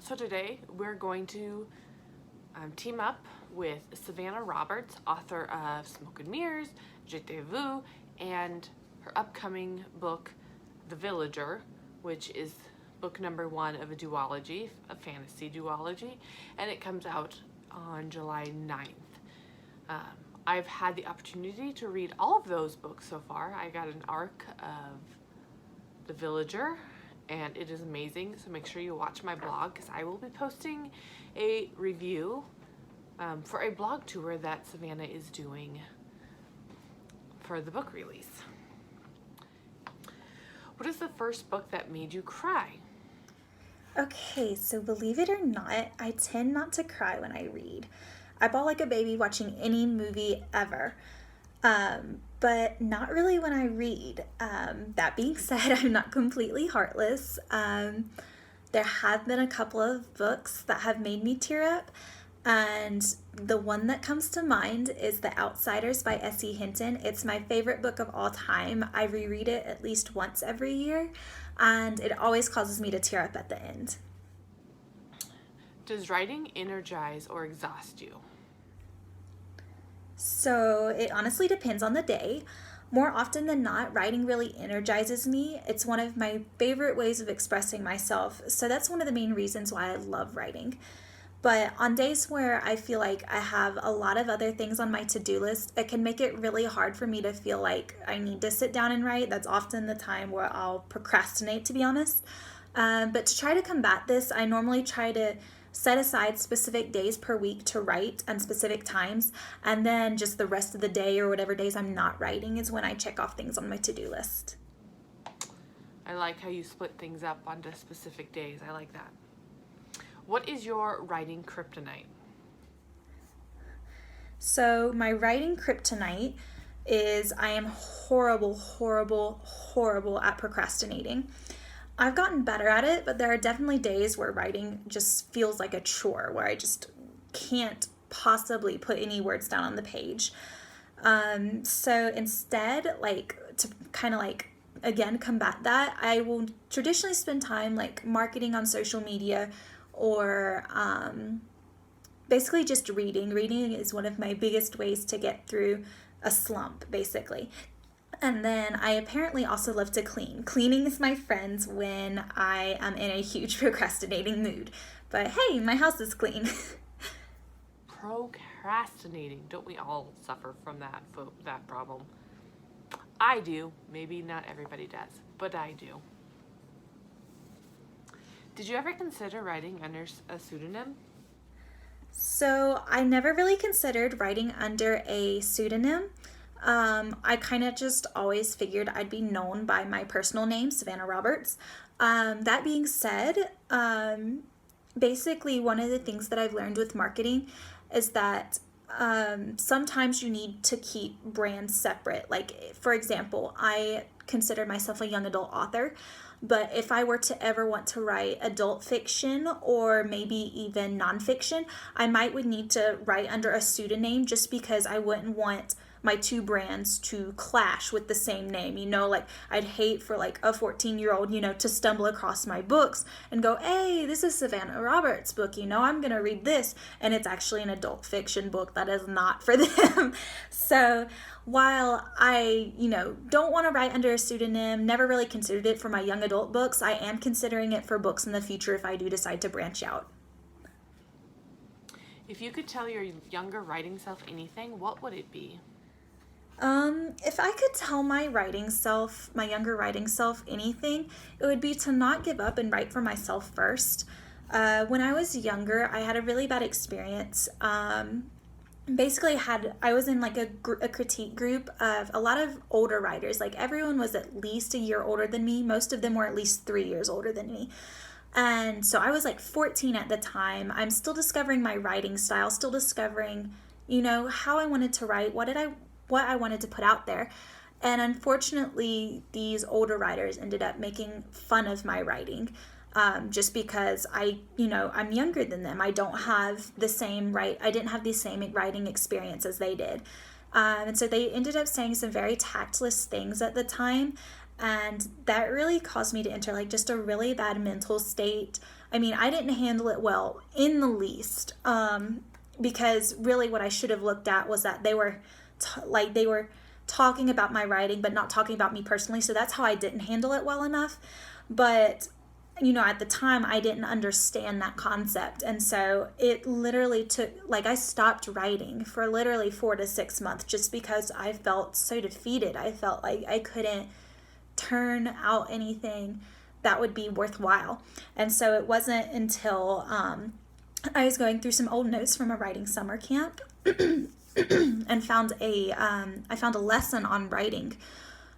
So today we're going to team up with Savanna Roberts, author of Smoke and Mirrors, J'étais vu, and her upcoming book, The Villager, which is book number 1 of a duology, a fantasy duology, and it comes out on July 9th. I've had the opportunity to read all of those books so far. I got an arc of The Villager, and it is amazing, so make sure you watch my blog because I will be posting a review for a blog tour that Savanna is doing for the book release. What is the first book that made you cry? Okay, so believe it or not, I tend not to cry when I read. I bawl like a baby watching any movie ever, but not really when I read. That being said, I'm not completely heartless. There have been a couple of books that have made me tear up, and the one that comes to mind is The Outsiders by S.E. Hinton. It's my favorite book of all time. I reread it at least once every year, and it always causes me to tear up at the end. Does writing energize or exhaust you? So it honestly depends on the day. More often than not, writing really energizes me. It's one of my favorite ways of expressing myself. So that's one of the main reasons why I love writing. But on days where I feel like I have a lot of other things on my to-do list, it can make it really hard for me to feel like I need to sit down and write. That's often the time where I'll procrastinate, to be honest. But to try to combat this, I normally try to set aside specific days per week to write and specific times, and then just the rest of the day or whatever days I'm not writing is when I check off things on my to-do list. I like how you split things up onto specific days. I like that. What is your writing kryptonite? So my writing kryptonite is I am horrible at procrastinating. I've gotten better at it, but there are definitely days where writing just feels like a chore, where I just can't possibly put any words down on the page. So instead, to kind of again, combat that, I will traditionally spend time marketing on social media or basically just reading. Reading is one of my biggest ways to get through a slump, basically. And then I apparently also love to clean. Cleaning is my friend when I am in a huge procrastinating mood. But hey, my house is clean. Procrastinating. Don't we all suffer from that problem? I do. Maybe not everybody does, but I do. Did you ever consider writing under a pseudonym? So I never really considered writing under a pseudonym. I kind of just always figured I'd be known by my personal name, Savanna Roberts. That being said, basically one of the things that I've learned with marketing is that sometimes you need to keep brands separate. Like, for example, I consider myself a young adult author, but if I were to ever want to write adult fiction or maybe even nonfiction, I would need to write under a pseudonym just because I wouldn't want my two brands to clash with the same name. I'd hate for a 14-year-old, to stumble across my books and go, hey, this is Savanna Roberts' book, I'm gonna read this, and it's actually an adult fiction book that is not for them. So while I, don't want to write under a pseudonym, never really considered it for my young adult books, I am considering it for books in the future if I do decide to branch out. If you could tell your younger writing self anything, what would it be? If I could tell my younger writing self anything, it would be to not give up and write for myself first. When I was younger, I had a really bad experience. Basically I was in a critique group of a lot of older writers. Everyone was at least a year older than me. Most of them were at least 3 years older than me. And so I was 14 at the time. I'm still discovering my writing style, still discovering, how I wanted to write, what I wanted to put out there. And unfortunately, these older writers ended up making fun of my writing just because I'm younger than them. I didn't have the same writing experience as they did. And so they ended up saying some very tactless things at the time. And that really caused me to enter like just a really bad mental state. I mean, I didn't handle it well in the least, because really what I should have looked at was that they were talking about my writing, but not talking about me personally. So that's how I didn't handle it well enough. But at the time I didn't understand that concept. And so it literally took, I stopped writing for literally 4 to 6 months just because I felt so defeated. I felt like I couldn't turn out anything that would be worthwhile. And so it wasn't until I was going through some old notes from a writing summer camp and found I found a lesson on writing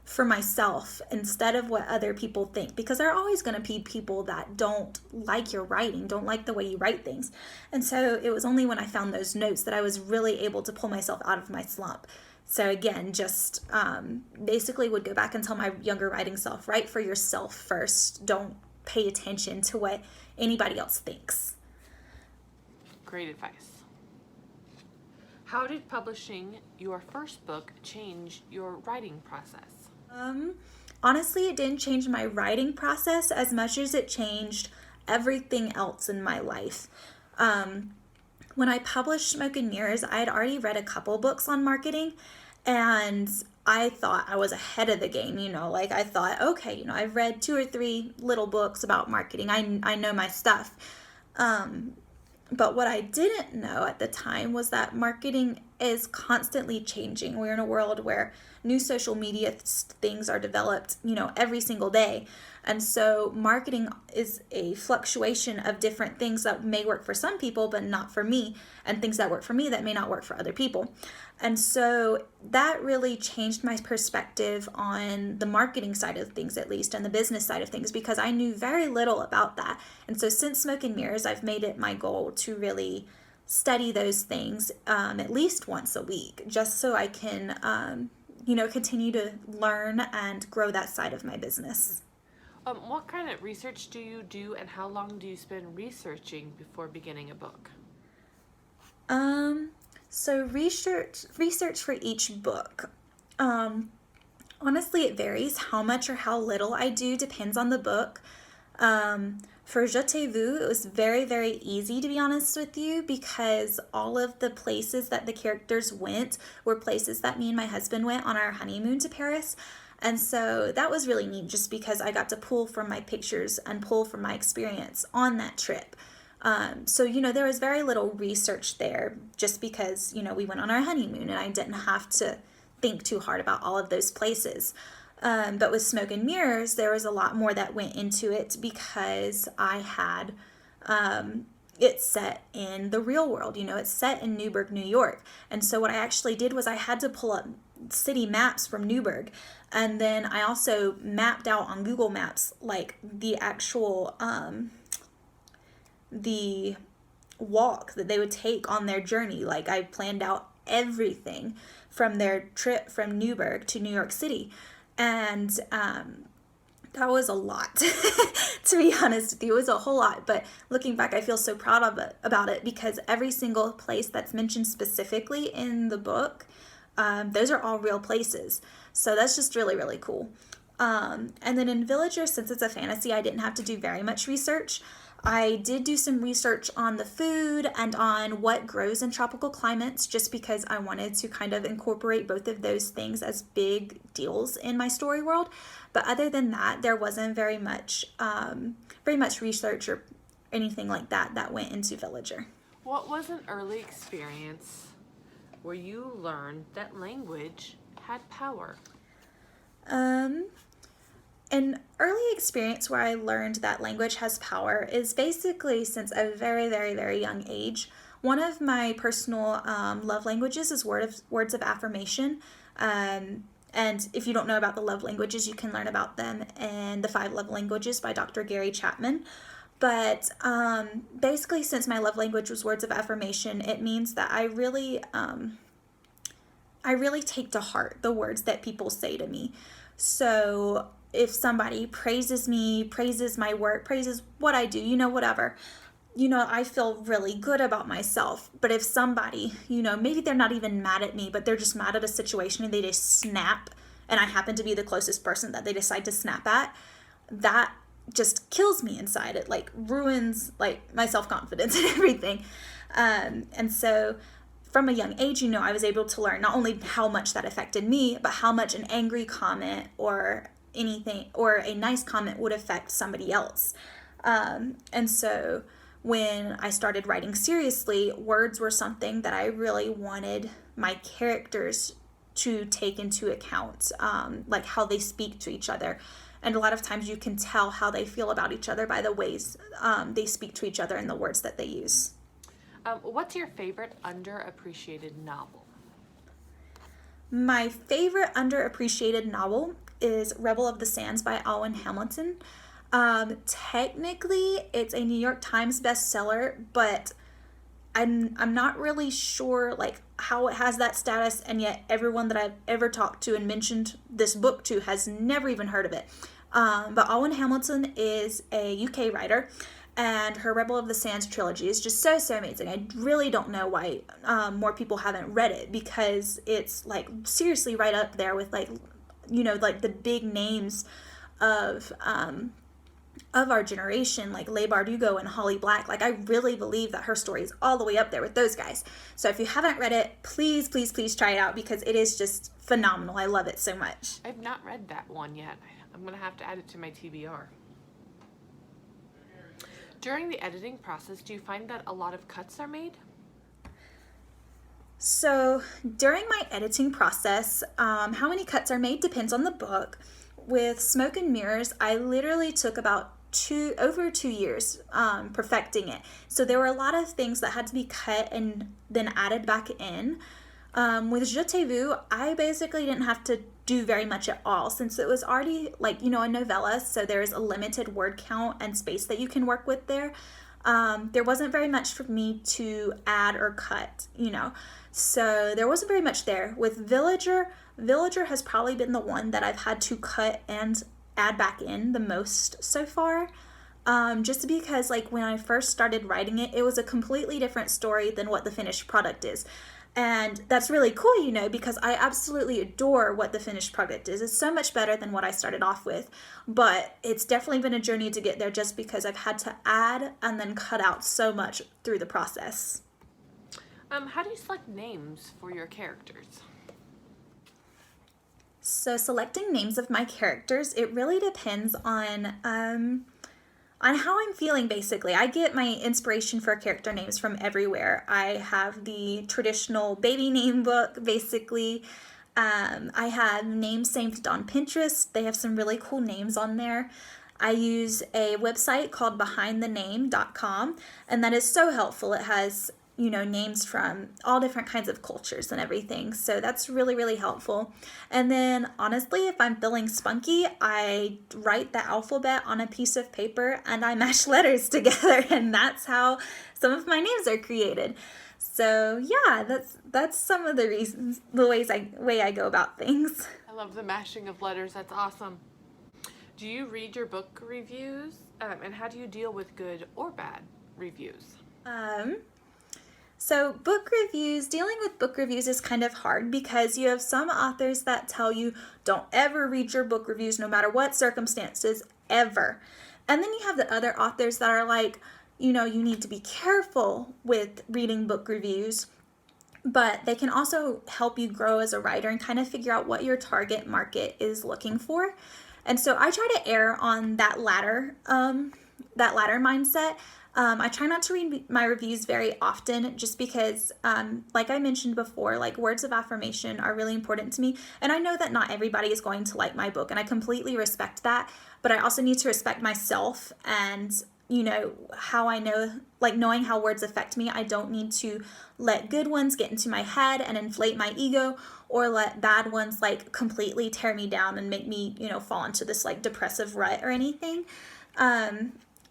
for myself instead of what other people think, because there are always going to be people that don't like your writing, don't like the way you write things. And so it was only when I found those notes that I was really able to pull myself out of my slump. So again, just basically would go back and tell my younger writing self, write for yourself first. Don't pay attention to what anybody else thinks. Great advice. How did publishing your first book change your writing process? Honestly, it didn't change my writing process as much as it changed everything else in my life. When I published Smoke and Mirrors, I had already read a couple books on marketing, and I thought I was ahead of the game. I thought, okay, I've read 2 or 3 little books about marketing. I know my stuff. But what I didn't know at the time was that marketing is constantly changing. We're in a world where new social media things are developed, every single day. And so marketing is a fluctuation of different things that may work for some people, but not for me, and things that work for me that may not work for other people. And so that really changed my perspective on the marketing side of things, at least, and the business side of things, because I knew very little about that. And so since Smoke and Mirrors, I've made it my goal to really study those things at least once a week, just so I can, continue to learn and grow that side of my business. What kind of research do you do, and how long do you spend researching before beginning a book? So research for each book. Honestly, it varies. How much or how little I do depends on the book. For Je t'ai vu, it was very, very easy, to be honest with you, because all of the places that the characters went were places that me and my husband went on our honeymoon to Paris. And so that was really neat, just because I got to pull from my pictures and pull from my experience on that trip. So there was very little research there, just because, we went on our honeymoon and I didn't have to think too hard about all of those places. But with Smoke and Mirrors, there was a lot more that went into it, because I had it set in the real world. It's set in Newburgh, New York. And so what I actually did was I had to pull up city maps from Newburgh. And then I also mapped out on Google Maps, the actual, the walk that they would take on their journey. I planned out everything from their trip from Newburgh to New York City. And that was a lot, to be honest with you. It was a whole lot, but looking back, I feel so proud about it, because every single place that's mentioned specifically in the book, those are all real places. So that's just really, really cool. And then in Villager, since it's a fantasy, I didn't have to do very much research. I did do some research on the food and on what grows in tropical climates, just because I wanted to kind of incorporate both of those things as big deals in my story world. But other than that, there wasn't very much research or anything like that went into Villager. What was an early experience where you learned that language had power? An early experience where I learned that language has power is basically since a very, very, very young age. One of my personal love languages is words of affirmation. And if you don't know about the love languages, you can learn about them in The 5 Love Languages by Dr. Gary Chapman. But basically, since my love language was words of affirmation, it means that I really take to heart the words that people say to me. So if somebody praises me, praises my work, praises what I do, whatever, I feel really good about myself. But if somebody, maybe they're not even mad at me, but they're just mad at a situation and they just snap and I happen to be the closest person that they decide to snap at, that just kills me inside. It like ruins like my self-confidence and everything. And so from a young age, I was able to learn not only how much that affected me, but how much an angry comment or anything or a nice comment would affect somebody else. And so when I started writing seriously, words were something that I really wanted my characters to take into account, like how they speak to each other. And a lot of times you can tell how they feel about each other by the ways they speak to each other and the words that they use. What's your favorite underappreciated novel? My favorite underappreciated novel is Rebel of the Sands by Alwyn Hamilton. Technically, it's a New York Times bestseller, but I'm not really sure like how it has that status, and yet everyone that I've ever talked to and mentioned this book to has never even heard of it. But Alwyn Hamilton is a UK writer, and her Rebel of the Sands trilogy is just so amazing. I really don't know why more people haven't read it, because it's like seriously right up there with like like the big names of our generation, like Leigh Bardugo and Holly Black. Like, I really believe that her story is all the way up there with those guys. So if you haven't read it, please try it out, because it is just phenomenal. I love it so much. I've not read that one yet. I'm going to have to add it to my TBR. During the editing process, do you find that a lot of cuts are made? So during my editing process, how many cuts are made depends on the book. With Smoke and Mirrors, I literally took about over 2 years perfecting it. So there were a lot of things that had to be cut and then added back in. With Je T'ai Vu, I basically didn't have to do very much at all, since it was already like, a novella, so there's a limited word count and space that you can work with there. There wasn't very much for me to add or cut, so there wasn't very much there. With Villager has probably been the one that I've had to cut and add back in the most so far. Just because like when I first started writing it, it was a completely different story than what the finished product is. And that's really cool, because I absolutely adore what the finished product is. It's so much better than what I started off with. But it's definitely been a journey to get there, just because I've had to add and then cut out so much through the process. How do you select names for your characters? So selecting names of my characters, it really depends on how I'm feeling, basically. I get my inspiration for character names from everywhere. I have the traditional baby name book, basically. I have names saved on Pinterest. They have some really cool names on there. I use a website called behindthename.com, and that is so helpful. It has names from all different kinds of cultures and everything. So that's really helpful. And then honestly, if I'm feeling spunky, I write the alphabet on a piece of paper and I mash letters together, and that's how some of my names are created. So yeah, that's some of the reasons, the way I go about things. I love the mashing of letters. That's awesome. Do you read your book reviews? And how do you deal with good or bad reviews? So dealing with book reviews is kind of hard, because you have some authors that tell you don't ever read your book reviews no matter what circumstances, ever. And then you have the other authors that are like, you need to be careful with reading book reviews, but they can also help you grow as a writer and kind of figure out what your target market is looking for. And so I try to err on that latter mindset. I try not to read my reviews very often, just because, like I mentioned before, like words of affirmation are really important to me. And I know that not everybody is going to like my book, and I completely respect that. But I also need to respect myself, and, how I know, like knowing how words affect me. I don't need to let good ones get into my head and inflate my ego, or let bad ones like completely tear me down and make me, fall into this like depressive rut or anything.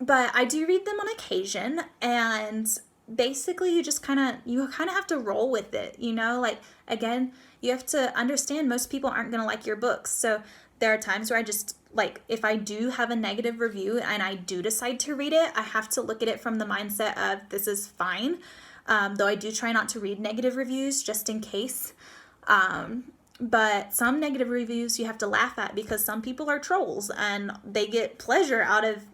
But I do read them on occasion, and basically you kind of have to roll with it, like, again, you have to understand most people aren't going to like your books. So there are times where I just, like, if I do have a negative review and I do decide to read it, I have to look at it from the mindset of this is fine. Though I do try not to read negative reviews just in case. But some negative reviews you have to laugh at because some people are trolls and they get pleasure out of,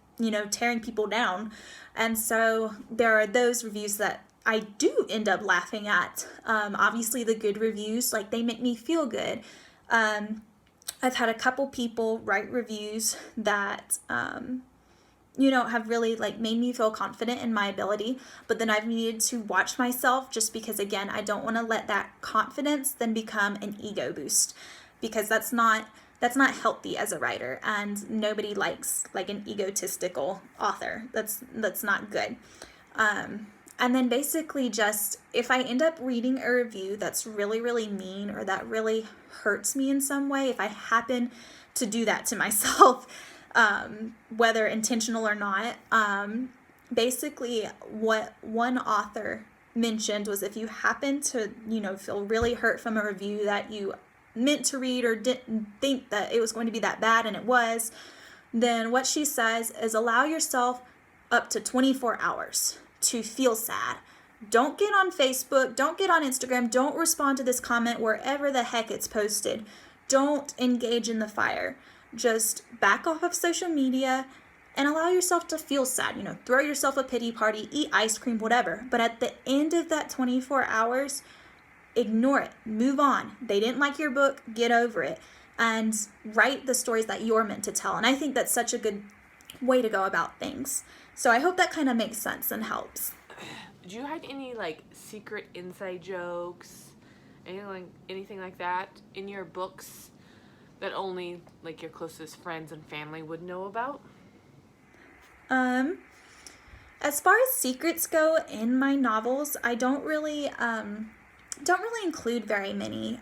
tearing people down. And so there are those reviews that I do end up laughing at. Obviously, the good reviews, like, they make me feel good. I've had a couple people write reviews that, have really, like, made me feel confident in my ability, but then I've needed to watch myself just because, again, I don't want to let that confidence then become an ego boost, because that's not healthy as a writer, and nobody likes, like, an egotistical author. That's not good. And then basically, just if I end up reading a review that's really, really mean, or that really hurts me in some way, if I happen to do that to myself, whether intentional or not, basically what one author mentioned was, if you happen to, feel really hurt from a review that you meant to read or didn't think that it was going to be that bad and it was, then what she says is, allow yourself up to 24 hours to feel sad. Don't get on Facebook, don't get on Instagram, don't respond to this comment wherever the heck it's posted. Don't engage in the fire. Just back off of social media and allow yourself to feel sad. Throw yourself a pity party, eat ice cream, whatever. But at the end of that 24 hours, ignore it. Move on. They didn't like your book. Get over it. And write the stories that you're meant to tell. And I think that's such a good way to go about things. So I hope that kind of makes sense and helps. Do you hide any, like, secret inside jokes, anything like that in your books that only, like, your closest friends and family would know about? As far as secrets go in my novels, I don't really include very many,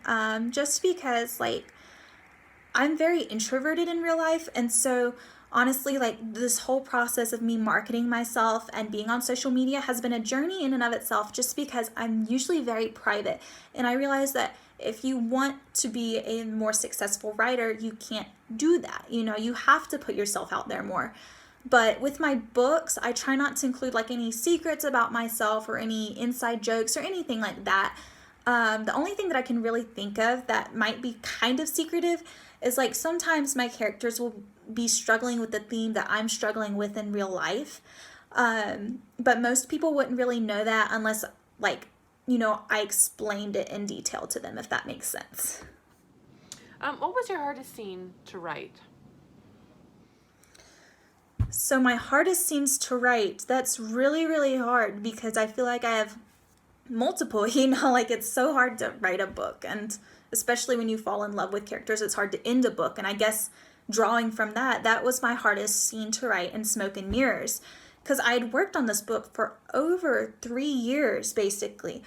just because, like, I'm very introverted in real life, and so honestly, like, this whole process of me marketing myself and being on social media has been a journey in and of itself, just because I'm usually very private. And I realize that if you want to be a more successful writer, you can't do that. You have to put yourself out there more. But with my books, I try not to include, like, any secrets about myself or any inside jokes or anything like that. The only thing that I can really think of that might be kind of secretive is, like, sometimes my characters will be struggling with the theme that I'm struggling with in real life. But most people wouldn't really know that unless, like, I explained it in detail to them, if that makes sense. What was your hardest scene to write? So my hardest scenes to write, that's really, really hard, because I feel like I have multiple, like, it's so hard to write a book, and especially when you fall in love with characters, it's hard to end a book. And I guess drawing from that was my hardest scene to write in Smoke and Mirrors, because I'd worked on this book for over 3 years, basically,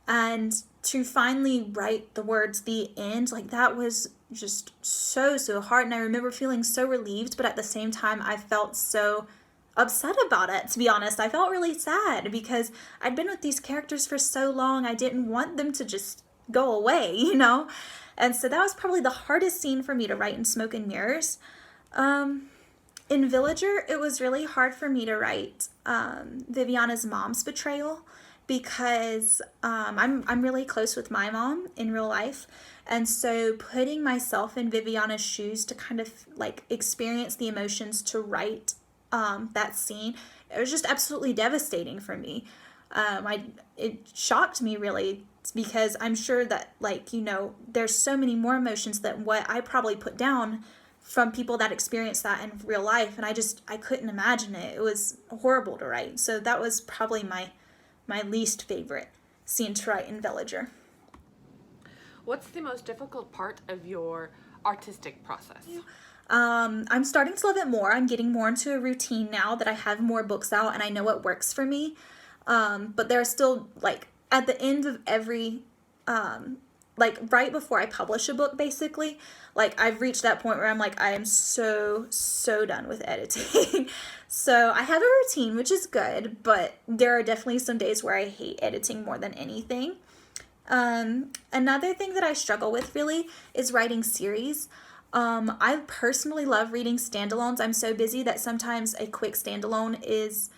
and to finally write the words "the end," like, that was just so hard. And I remember feeling so relieved, but at the same time I felt so upset about it, to be honest. I felt really sad because I'd been with these characters for so long. I didn't want them to just go away, And so that was probably the hardest scene for me to write in Smoke and Mirrors. In Villager, it was really hard for me to write Viviana's mom's betrayal, because I'm really close with my mom in real life. And so putting myself in Viviana's shoes to kind of, like, experience the emotions to write that scene, it was just absolutely devastating for me. It shocked me, really, because I'm sure that, like, there's so many more emotions than what I probably put down from people that experience that in real life, and I couldn't imagine it. It was horrible to write. So that was probably my least favorite scene to write in Villager. What's the most difficult part of your artistic process? I'm starting to love it more. I'm getting more into a routine now that I have more books out and I know what works for me. But there are still, like, at the end of every, like, right before I publish a book, basically, like, I've reached that point where I'm like, I am so done with editing. So I have a routine, which is good, but there are definitely some days where I hate editing more than anything. Another thing that I struggle with, really, is writing series. I personally love reading standalones. I'm so busy that sometimes a quick standalone is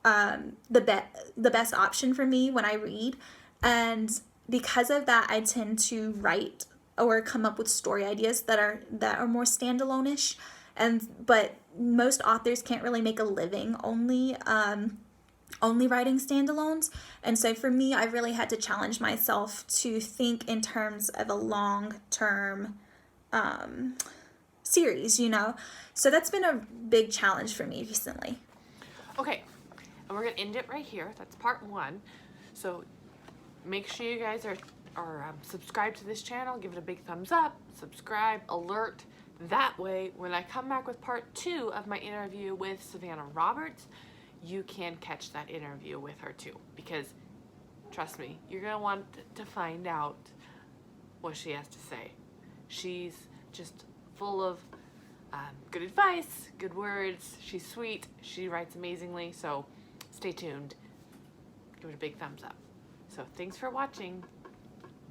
the best option for me when I read. And because of that, I tend to write or come up with story ideas that are more standalone-ish. But most authors can't really make a living only writing standalones. And so for me, I really had to challenge myself to think in terms of a long-term series, you know? So that's been a big challenge for me recently. Okay, and we're going to end it right here. That's part 1. So make sure you guys are subscribed to this channel. Give it a big thumbs up, subscribe, alert. That way, when I come back with part 2 of my interview with Savanna Roberts, you can catch that interview with her too. Because, trust me, you're going to want to find out what she has to say. She's just full of good advice, good words. She's sweet. She writes amazingly. So stay tuned. Give it a big thumbs up. So thanks for watching.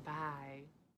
Bye.